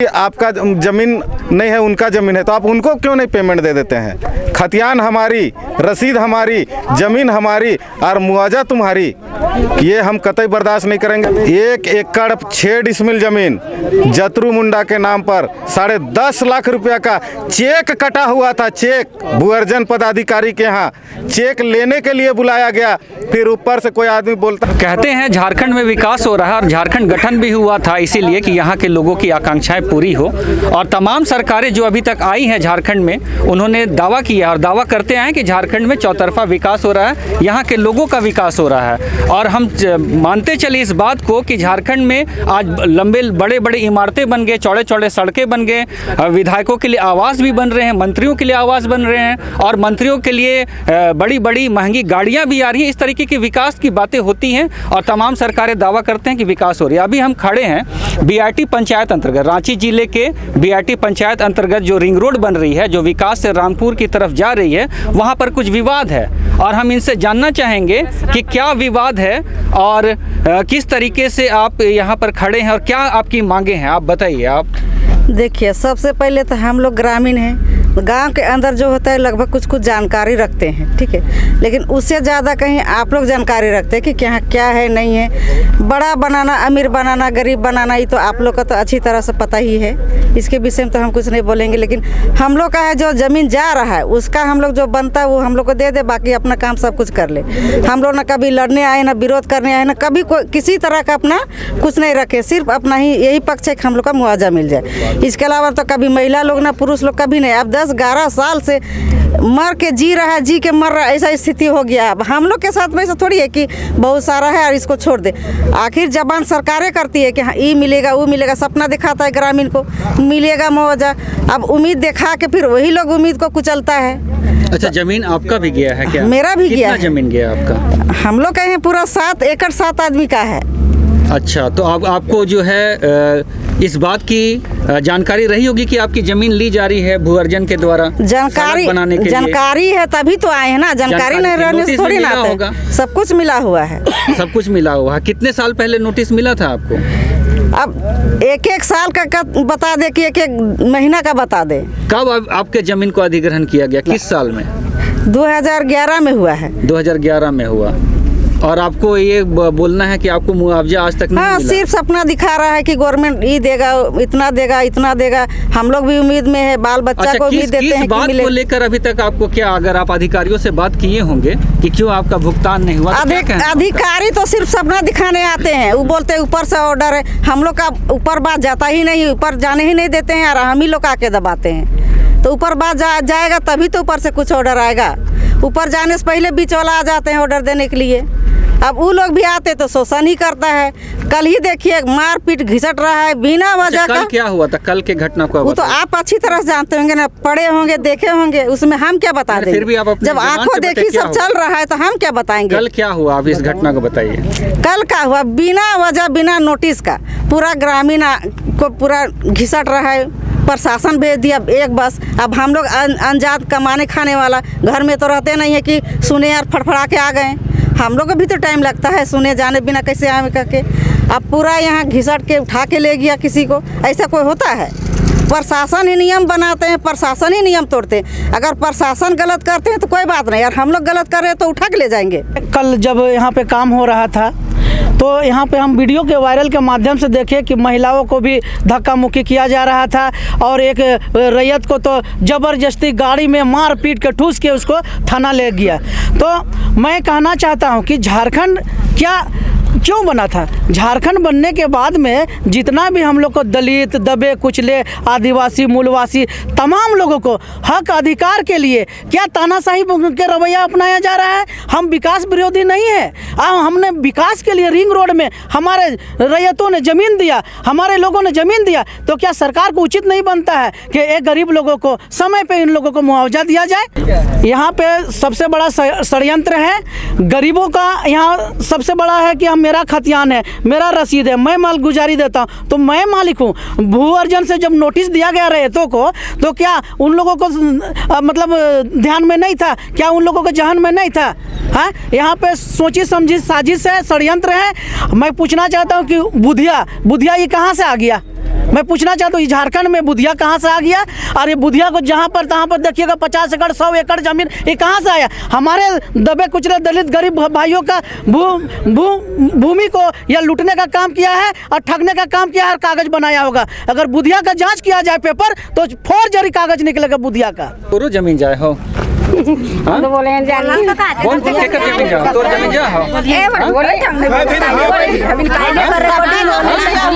आपका जमीन नहीं है, उनका जमीन है, तो आप उनको क्यों नहीं पेमेंट दे देते हैं? खतियान हमारी, रसीद हमारी, जमीन हमारी और मुआवजा तुम्हारी, ये हम कतई बर्दाश्त नहीं करेंगे। 1 एकड़ 6 डिसमिल जमीन जतरू मुंडा के नाम पर 10.5 लाख रुपया का चेक कटा हुआ था। चेक भूअर्जन पदाधिकारी के यहाँ चेक लेने के लिए बुलाया गया, फिर ऊपर से कोई आदमी बोलता। कहते हैं झारखंड में विकास हो रहा है और झारखंड गठन भी हुआ था इसीलिए कि यहाँ के लोगों की आकांक्षाएं पूरी हो, और तमाम सरकारें जो अभी तक आई हैं झारखंड में उन्होंने दावा किया और दावा करते हैं कि झारखंड में चौतरफा विकास हो रहा है, यहाँ के लोगों का विकास हो रहा है। और हम मानते चले इस बात को कि झारखंड में आज लंबे बड़े बड़े इमारतें बन गए, चौड़े चौड़े सड़कें बन गए, विधायकों के लिए आवास भी बन रहे हैं, मंत्रियों के लिए आवास बन रहे हैं और मंत्रियों के लिए बड़ी बड़ी महंगी गाड़ियाँ भी आ रही हैं। इस तरीके के विकास की बातें होती हैं और तमाम सरकारें दावा करते हैं कि विकास हो रही है। अभी हम खड़े हैं बीआरटी पंचायत अंतर्गत, रांची जिले के बीआरटी पंचायत अंतर्गत जो रिंग रोड बन रही है, जो विकास से रामपुर की तरफ जा रही है, वहाँ पर कुछ विवाद है और हम इनसे जानना चाहेंगे कि क्या विवाद है और किस तरीके से आप यहाँ पर खड़े हैं और क्या आपकी मांगे हैं, आप बताइए। आप देखिए, सबसे पहले तो हम लोग ग्रामीण हैं, गांव के अंदर जो होता है लगभग कुछ कुछ जानकारी रखते हैं, ठीक है, लेकिन उससे ज़्यादा कहीं आप लोग जानकारी रखते हैं कि क्या है नहीं है। बड़ा बनाना, अमीर बनाना, गरीब बनाना, ये तो आप लोग का तो अच्छी तरह से पता ही है, इसके विषय में तो हम कुछ नहीं बोलेंगे। लेकिन हम लोग का है जो ज़मीन जा रहा है उसका हम लोग जो बनता है वो हम लोग को दे दे, बाकी अपना काम सब कुछ कर ले। हम लोग ना कभी लड़ने आए, ना विरोध करने आए, ना कभी किसी तरह का अपना कुछ नहीं रखे, सिर्फ अपना ही यही पक्ष है कि हम लोग का मुआवजा मिल जाए। इसके अलावा तो कभी महिला लोग ना पुरुष लोग कभी नहीं। अब 10-11 साल से मर के जी रहा है, जी के मर रहा है, ऐसा स्थिति हो गया। अब हम लोग के साथ में ऐसा थोड़ी है कि बहुत सारा है और इसको छोड़ दे। आखिर जबान सरकारें करती है कि हाँ ये मिलेगा वो मिलेगा, सपना दिखाता है ग्रामीण को मिलेगा मुआवजा। अब उम्मीद दिखा के फिर वही लोग उम्मीद को कुचलता है। अच्छा, जमीन आपका भी गया है क्या? मेरा भी गया है। जमीन गया आपका? हम लोग कहें पूरा 7 एकड़ 7 आदमी का है। अच्छा, तो अब आपको जो है इस बात की जानकारी रही होगी कि आपकी जमीन ली जा रही है भूअर्जन के द्वारा जानकारी है तभी तो आए हैं ना। जानकारी नहीं रहने से थोड़ी ना होगा। सब कुछ मिला हुआ है। सब कुछ मिला हुआ है। कितने साल पहले नोटिस मिला था आपको? अब एक साल का बता दे कि एक महीना का बता दे। कब आपके जमीन को अधिग्रहण किया गया, किस साल में? 2011 में हुआ है। 2011 में हुआ। और आपको ये बोलना है कि आपको मुआवजा आज तक नहीं मिला? सिर्फ सपना दिखा रहा है कि गवर्नमेंट ये देगा, इतना देगा, इतना देगा। हम लोग भी उम्मीद में है, बाल बच्चा को उम्मीद देते हैं। किस बात को लेकर अभी तक आपको क्या, अगर आप अधिकारियों से बात किए होंगे कि क्यों आपका भुगतान नहीं हुआ? अधिकारी तो सिर्फ सपना दिखाने आते हैं, वो बोलते हैं ऊपर से ऑर्डर है। हम लोग का ऊपर बात जाता ही नहीं, ऊपर जाने ही नहीं देते हैं और हम ही लोग आके दबाते हैं। तो ऊपर बात जाएगा तभी तो ऊपर से कुछ ऑर्डर आएगा। ऊपर जाने से पहले बीच वाला आ जाते हैं ऑर्डर देने के लिए। अब वो लोग भी आते तो शोषण ही करता है। कल ही देखिए मारपीट घिसट रहा है बिना वजह का। कल क्या हुआ था? कल के घटना को वो तो आप अच्छी तरह से जानते होंगे ना, पढ़े होंगे, देखे होंगे, उसमें हम क्या बता देंगे? फिर भी आप जब आंखों देखी सब चल रहा है तो हम क्या बताएंगे? कल क्या हुआ, आप इस घटना को बताइए। कल क्या हुआ? बिना वजह, बिना नोटिस का पूरा ग्रामीण को पूरा घिसट रहा है। प्रशासन भेज दिया एक बस। अब हम लोग अनजात कमाने खाने वाला घर में तो रहते नहीं है कि सुने और फड़फड़ा के आ गए। हम लोग को भी तो टाइम लगता है सुने जाने बिना कैसे आए करके। अब पूरा यहाँ घिसट के उठा के ले गया किसी को, ऐसा कोई होता है? प्रशासन ही नियम बनाते हैं, प्रशासन ही नियम तोड़ते हैं। अगर प्रशासन गलत करते हैं तो कोई बात नहीं, यार हम लोग गलत कर रहे हैं तो उठा के ले जाएंगे। कल जब यहाँ पे काम हो रहा था तो यहाँ पे हम वीडियो के वायरल के माध्यम से देखे कि महिलाओं को भी धक्का मुक्की किया जा रहा था और एक रैयत को तो ज़बरदस्ती गाड़ी में मार पीट के ठूस के उसको थाना ले गया। तो मैं कहना चाहता हूँ कि झारखंड क्यों बना था? झारखंड बनने के बाद में जितना भी हम लोग को दलित, दबे कुचले, आदिवासी, मूलवासी तमाम लोगों को हक अधिकार के लिए क्या तानाशाही के रवैया अपनाया जा रहा है? हम विकास विरोधी नहीं है। हमने विकास के लिए रिंग रोड में हमारे रैयतों ने ज़मीन दिया, हमारे लोगों ने ज़मीन दिया, तो क्या सरकार को उचित नहीं बनता है कि एक गरीब लोगों को समय पे इन लोगों को मुआवजा दिया जाए? यहाँ पे सबसे बड़ा षड्यंत्र है गरीबों का। यहाँ सबसे बड़ा है कि मेरा खतियान है, मेरा रसीद है, मैं माल गुजारी देता हूँ तो मैं मालिक हूँ। भू अर्जन से जब नोटिस दिया गया रैयतों को तो क्या उन लोगों को मतलब ध्यान में नहीं था? क्या उन लोगों को जहन में नहीं था? हाँ, यहाँ पे सोची समझी साजिश है, षड्यंत्र है। मैं पूछना चाहता हूँ कि बुधिया ये कहाँ से आ गया? मैं पूछना चाहता हूँ झारखंड में बुधिया कहाँ से आ गया? और ये बुधिया को जहाँ पर तहाँ पर देखिएगा 50 एकड़ 100 एकड़ जमीन ये कहाँ से आया? हमारे दबे कुचले दलित गरीब भाइयों का भूमि को या लूटने का काम किया है और ठगने का काम किया है और कागज बनाया होगा। अगर बुधिया का जांच किया जाए पेपर तो फोर्जरी कागज निकलेगा बुधिया का। तोरो जमीन जाए हो तो बोले हैं जानी कौन सी लेकर जमीन जाओ? तोर जमीन जा हो बोले ढंग से अभी काहे कर रिकॉर्डिंग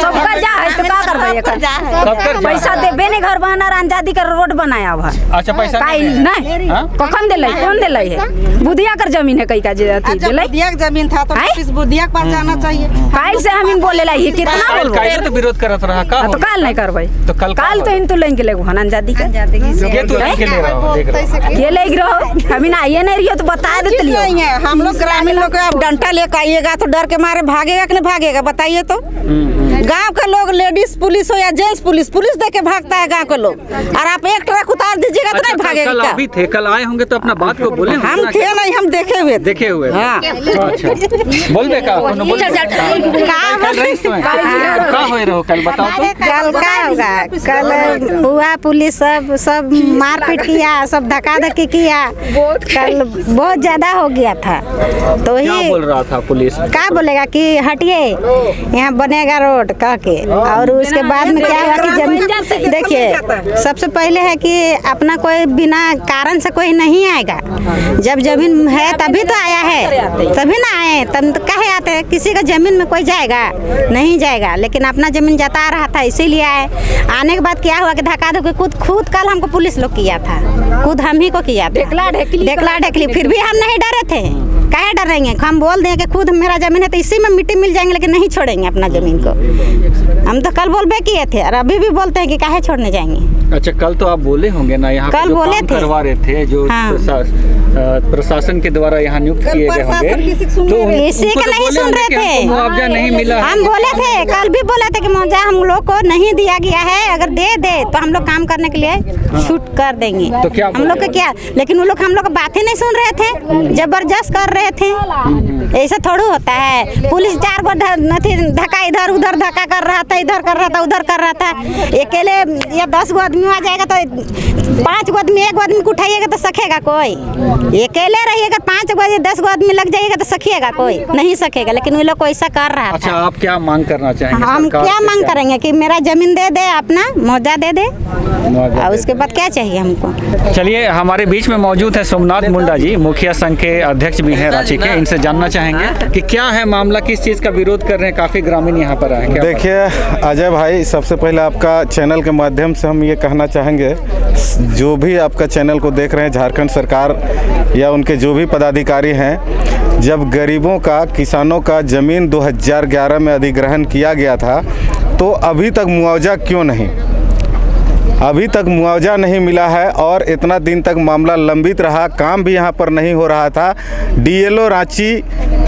सबका जा है तो का करबे एकर पैसा देबे ने घर बनाना रामजादी का रोड बनाया हुआ। अच्छा पैसा काई नहीं कखन देलै कौन देलै है? बुधिया कर जमीन है कई का जे अथी देलै बुधिया का जमीन था तो किस बुधिया के पास जाना चाहिए। काई से हम बोले ला ये कितना बोलबो काहे तो विरोध करत रहा का तो काल नहीं करबै तो कल तो इन तो लेंगे लेगो रामजादी का के तू लेके ले रहा हो देख रहा ये ले रहो अभी ना आइए नहीं रही तो बता देते लिए हम लोग ग्रामीण लोग अब डंडा लेकर आइएगा तो डर के मारे भागेगा कि नहीं भागेगा बताइए तो। गांव का लोग लेडीज पुलिस हो या जेंट्स पुलिस देख के भागता है गांव के लोग, और आप एक ट्रक उतार दीजिएगा तो नहीं भागेगा। कल अभी थे, कल आए होंगे तो अपना बात को बोले। हम थे नहीं, हम देखे हुए हाँ अच्छा बोल दे का कल बताओ तो। कल क्या होगा? कल बुआ पुलिस सब मारपीट किया, सब धक्का धक्की किया। कल बहुत ज्यादा हो गया था तो क्या ही बोल रहा था पुलिस? क्या बोलेगा कि हटिए यहाँ बनेगा रोड कह के, और उसके बाद में क्या हुआ कि जब देखिए सबसे पहले है कि अपना कोई बिना कारण से कोई नहीं आएगा। जब जमीन है तभी तो आया है, तभी ना आए तब तो कहे आते हैं। किसी का जमीन में कोई जाएगा नहीं जाएगा, लेकिन अपना जमीन जता रहा था इसीलिए आए। आने के बाद क्या हुआ कि धक्का धक्की खुद कल हमको पुलिस लोग किया था, खुद हम ही को किया था, देखला ढेकली। फिर भी हम नहीं डरे थे, काहे डरेंगे? हम बोल दें कि खुद मेरा जमीन है तो इसी में मिट्टी मिल जाएंगे, लेकिन नहीं छोड़ेंगे अपना जमीन को। हम तो कल बोलबे किए थे और अभी भी बोलते हैं कि काहे छोड़ने जाएंगे। अच्छा कल तो आप बोले होंगे ना यहाँ कल जो बोले काम थे। करवा रहे थे जो हाँ। प्रशासन के द्वारा यहाँ नियुक्त किए गए होंगे तो इसी उनको के तो नहीं बोले सुन होंगे रहे कि हमको थे। मुआवजा नहीं मिला है। हम बोले थे, कल भी बोले थे कि मुआवजा हम लोग को नहीं दिया गया है, अगर दे तो हम लोग काम करने के लिए छूट कर देंगे। तो क्या हम लोग का क्या, लेकिन वो लोग हम लोग बातें नहीं सुन रहे थे, जबरदस्त कर रहे थे। ऐसा थोड़ा होता है। पुलिस 4 गो धक्का इधर उधर धक्का कर रहा था, इधर कर रहा था उधर कर रहा था। अकेले या 10 गो आदमी आ जाएगा तो 5 गो आदमी 1 गो आदमी को उठाइएगा तो सकेगा कोई? अकेले रहिएगा 5 गो 10 गो आदमी लग जाइएगा तो सकिएगा कोई? नहीं सकेगा। लेकिन वो लोग को ऐसा कर रहा अच्छा था। आप क्या मांग करना चाहेंगे? हम सरकार क्या से मांग करेंगे कि मेरा जमीन दे दे, अपना मुआवजा दे दे, मुआवजा और दे उसके बाद क्या चाहिए हमको। चलिए हमारे बीच में मौजूद है सोमनाथ मुंडा जी, मुखिया संघ के अध्यक्ष भी हैं रांची के। इनसे जानना चाहेंगे कि क्या है मामला, किस चीज़ का विरोध कर रहे हैं? काफ़ी ग्रामीण यहाँ पर आए। देखिए अजय भाई, सबसे पहले आपका चैनल के माध्यम से हम ये कहना चाहेंगे, जो भी आपका चैनल को देख रहे हैं, झारखंड सरकार या उनके जो भी पदाधिकारी हैं, जब गरीबों का, किसानों का ज़मीन 2011 में अधिग्रहण किया गया था तो अभी तक मुआवजा क्यों नहीं? अभी तक मुआवजा नहीं मिला है और इतना दिन तक मामला लंबित रहा, काम भी यहाँ पर नहीं हो रहा था। डीएलओ रांची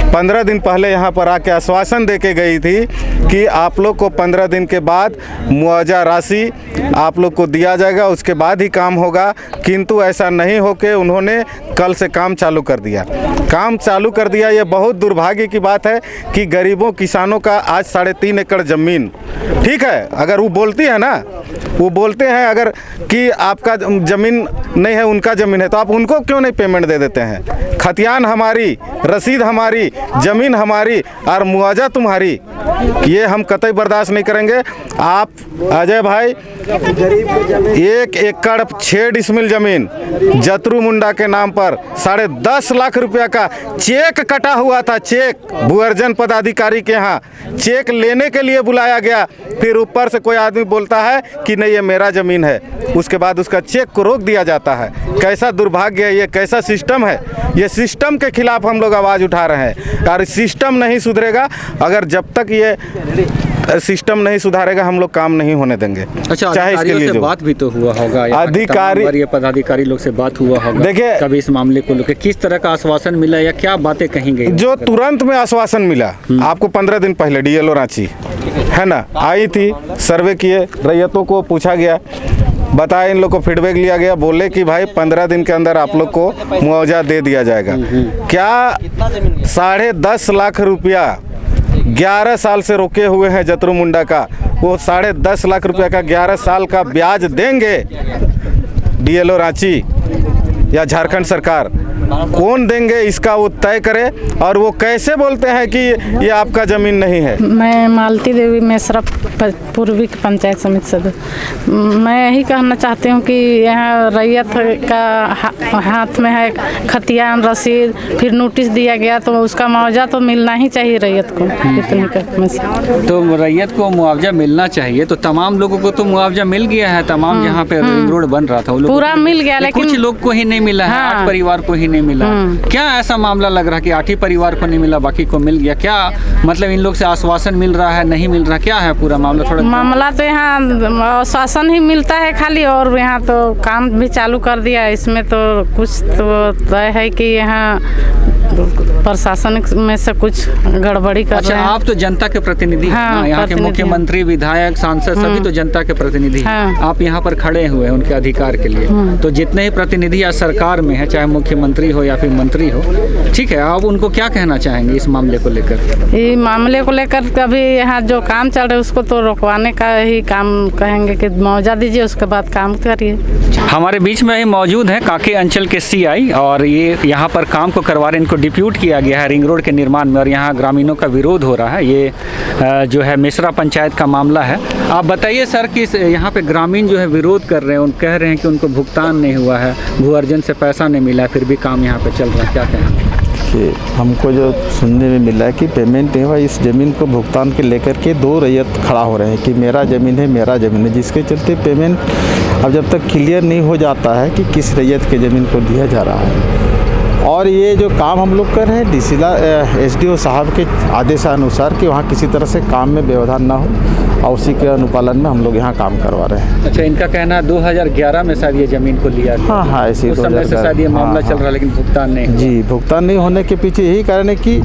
15 दिन पहले यहाँ पर आके आश्वासन देके गई थी कि आप लोग को 15 दिन के बाद मुआवजा राशि आप लोग को दिया जाएगा, उसके बाद ही काम होगा। किंतु ऐसा नहीं होके उन्होंने कल से काम चालू कर दिया। ये बहुत दुर्भाग्य की बात है कि गरीबों किसानों का आज 3.5 एकड़ ज़मीन, ठीक है, अगर वो बोलती है ना, वो बोलते हैं अगर कि आपका ज़मीन नहीं है, उनका ज़मीन है, तो आप उनको क्यों नहीं पेमेंट दे देते हैं? खतियान हमारी, रसीद हमारी, ज़मीन हमारी और मुआवजा तुम्हारी, ये हम कतई बर्दाश्त नहीं करेंगे। आप अजय भाई 1 एकड़ 6 डिसमिल ज़मीन जतरू मुंडा के नाम पर 10.5 लाख रुपया का चेक कटा हुआ था। चेक भूअर्जन पदाधिकारी के यहाँ चेक लेने के लिए बुलाया गया, फिर ऊपर से कोई आदमी बोलता है कि नहीं ये मेरा ज़मीन है, उसके बाद उसका चेक को रोक दिया जाता है। कैसा दुर्भाग्य है ये, कैसा सिस्टम है? ये सिस्टम के खिलाफ हम लोग आवाज़ उठा रहे हैं और सिस्टम नहीं सुधरेगा। अगर जब तक ये सिस्टम नहीं सुधारेगा हम लोग काम नहीं होने देंगे। अच्छा, चाहे इसके लिए से बात भी तो हुआ होगा, अधिकारी पदाधिकारी लोग से बात हुआ होगा। देखिए कभी इस मामले को लेकर किस तरह का आश्वासन मिला या क्या बातें कही गई? जो तुरंत में आश्वासन मिला आपको 15 दिन पहले डीएलओ रांची है ना आई थी, सर्वे किए, रैयतों को पूछा गया, बताया, इन लोग को फीडबैक लिया गया, बोले कि भाई 15 दिन के अंदर आप लोग को मुआवजा दे दिया जाएगा। क्या 10.5 लाख रुपया 11 साल से रोके हुए हैं जतरू मुंडा का, वो 10.5 लाख रुपए का 11 साल का ब्याज देंगे डीएलओ रांची या झारखंड सरकार? कौन देंगे इसका वो तय करे। और वो कैसे बोलते हैं कि ये आपका ज़मीन नहीं है? मैं मालती देवी मेसरा पूर्वी पंचायत समिति सदस्य। मैं यही कहना चाहती हूँ कि यहाँ रैयत का हाथ में है खतियान रसीद, फिर नोटिस दिया गया तो उसका मुआवजा तो मिलना ही चाहिए रैयत को। इतनी तो रैयत को मुआवजा मिलना चाहिए, तो तमाम लोगों को तो मुआवजा मिल गया है। तमाम जहाँ पे रिंग रोड बन रहा था वो पूरा मिल गया, लेकिन कुछ लोग को ही नहीं मिला है। 8 परिवार को ही नहीं मिला। क्या ऐसा मामला लग रहा है कि 8 ही परिवार को नहीं मिला, बाकी को मिल गया? क्या मतलब इन लोग से आश्वासन मिल रहा है, नहीं मिल रहा, क्या है पूरा मामला? थोड़ा मामला तो यहाँ आश्वासन ही मिलता है खाली, और यहाँ तो काम भी चालू कर दिया। इसमें तो कुछ तो तय है कि यहाँ प्रशासन में से कुछ गड़बड़ी कर रहे हैं। आप तो जनता के प्रतिनिधि हैं, यहाँ के मुख्यमंत्री, विधायक, सांसद सभी तो जनता के प्रतिनिधि हैं। आप यहाँ पर खड़े हुए हैं उनके अधिकार के लिए। तो जितने ही प्रतिनिधि या सरकार में है, चाहे मुख्यमंत्री हो या फिर मंत्री हो, ठीक है, आप उनको क्या कहना चाहेंगे इस मामले को लेकर? ये मामले को लेकर कभी यहाँ जो काम चल रहा है उसको तो रोकवाने का ही काम कहेंगे कि मुआवजा दीजिए, उसके बाद काम करिए। हमारे बीच में ही मौजूद है कांके अंचल के सीआई, और ये यहाँ पर काम को करवा रहे हैं। इनको डिप्यूट किया गया है रिंग रोड के निर्माण में, और यहाँ ग्रामीणों का विरोध हो रहा है। ये जो है मेसरा पंचायत का मामला है। आप बताइए सर कि यहाँ पे ग्रामीण जो है विरोध कर रहे हैं, उन कह रहे हैं कि उनको भुगतान नहीं हुआ है, भू अर्जन से पैसा नहीं मिला है, फिर भी काम यहाँ पे चल रहा है, क्या कहें? कि हमको जो सुनने में मिला है कि पेमेंट नहीं हुआ, इस ज़मीन को भुगतान के लेकर के 2 रैयत खड़ा हो रहे हैं कि मेरा ज़मीन है, मेरा ज़मीन है, जिसके चलते पेमेंट अब जब तक क्लियर नहीं हो जाता है कि किस रैयत के ज़मीन को दिया जा रहा है। और ये जो काम हम लोग कर रहे हैं डीसीला एसडीओ साहब के आदेशानुसार कि वहाँ किसी तरह से काम में व्यवधान ना हो, और उसी के अनुपालन में हम लोग यहाँ काम करवा रहे हैं। अच्छा, इनका कहना है 2011 में शायद ये ज़मीन को लिया था। हाँ, ऐसे उस समय से शायद ये मामला चल रहा है, लेकिन भुगतान नहीं। जी, भुगतान नहीं होने के पीछे यही कारण है कि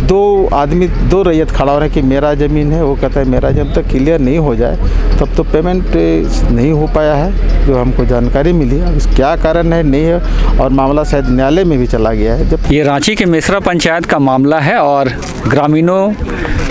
2 रैयत खड़ा हो रहे हैं कि मेरा ज़मीन है, वो कहता है मेरा। जब तक क्लियर नहीं हो जाए तब तो पेमेंट नहीं हो पाया है, जो हमको जानकारी मिली है। अब क्या कारण है नहीं है, और मामला शायद न्यायालय में भी चला गया है। जब ये रांची के मेसरा पंचायत का मामला है, और ग्रामीणों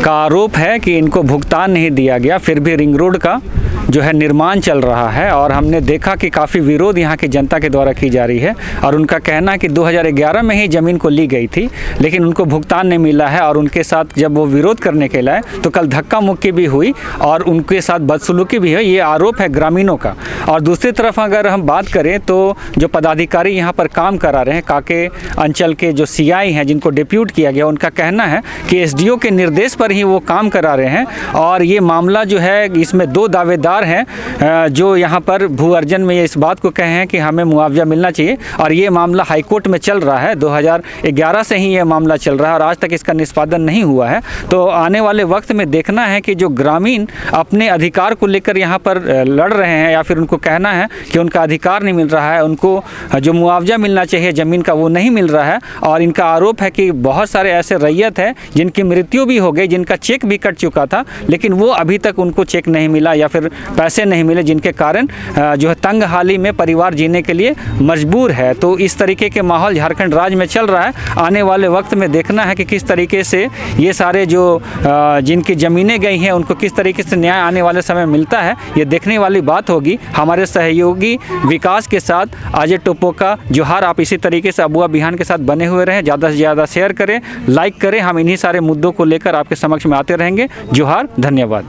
का आरोप है कि इनको भुगतान नहीं दिया गया, फिर भी रिंग रोड का जो है निर्माण चल रहा है। और हमने देखा कि काफ़ी विरोध यहाँ की जनता के द्वारा की जा रही है, और उनका कहना है कि 2011 में ही ज़मीन को ली गई थी, लेकिन उनको भुगतान नहीं मिला है। और उनके साथ जब वो विरोध करने के लिए तो कल धक्का मुक्की भी हुई और उनके साथ बदसलूकी भी है, ये आरोप है ग्रामीणों का। और दूसरी तरफ अगर हम बात करें तो जो पदाधिकारी यहाँ पर काम करा रहे हैं, कांके अंचल के जो सीआई हैं जिनको डिप्यूट किया गया, उनका कहना है कि एसडीओ के निर्देश पर ही वो काम करा रहे हैं। और ये मामला जो है, इसमें 2 दावेदार हैं जो यहाँ पर भू अर्जन में ये इस बात को कहे हैं कि हमें मुआवजा मिलना चाहिए, और ये मामला हाईकोर्ट में चल रहा है। 2011 से ही ये मामला चल रहा है और आज तक इसका निष्पादन नहीं हुआ है। तो आने वाले वक्त में देखना है कि जो ग्रामीण अपने अधिकार को लेकर यहाँ पर लड़ रहे हैं, या फिर उनको कहना है कि उनका अधिकार नहीं मिल रहा है, उनको जो मुआवजा मिलना चाहिए ज़मीन का वो नहीं मिल रहा है। और इनका आरोप है कि बहुत सारे ऐसे रैयत है जिनकी मृत्यु भी हो गई, जिनका चेक भी कट चुका था, लेकिन वो अभी तक उनको चेक नहीं मिला या फिर पैसे नहीं मिले, जिनके कारण जो है तंग हाली में परिवार जीने के लिए मजबूर है। तो इस तरीके के माहौल झारखंड राज्य में चल रहा है। आने वाले वक्त में देखना है कि किस तरीके से ये सारे जो जिनकी ज़मीनें गई हैं उनको किस तरीके से न्याय आने वाले समय मिलता है, ये देखने वाली बात होगी। हमारे सहयोगी विकास के साथ अजय टोपोका जोहार। आप इसी तरीके से अबुआ बिहान के साथ बने हुए रहें, ज़्यादा से ज़्यादा शेयर करें, लाइक करें। हम इन्हीं सारे मुद्दों को लेकर आपके समक्ष में आते रहेंगे। जोहार, धन्यवाद।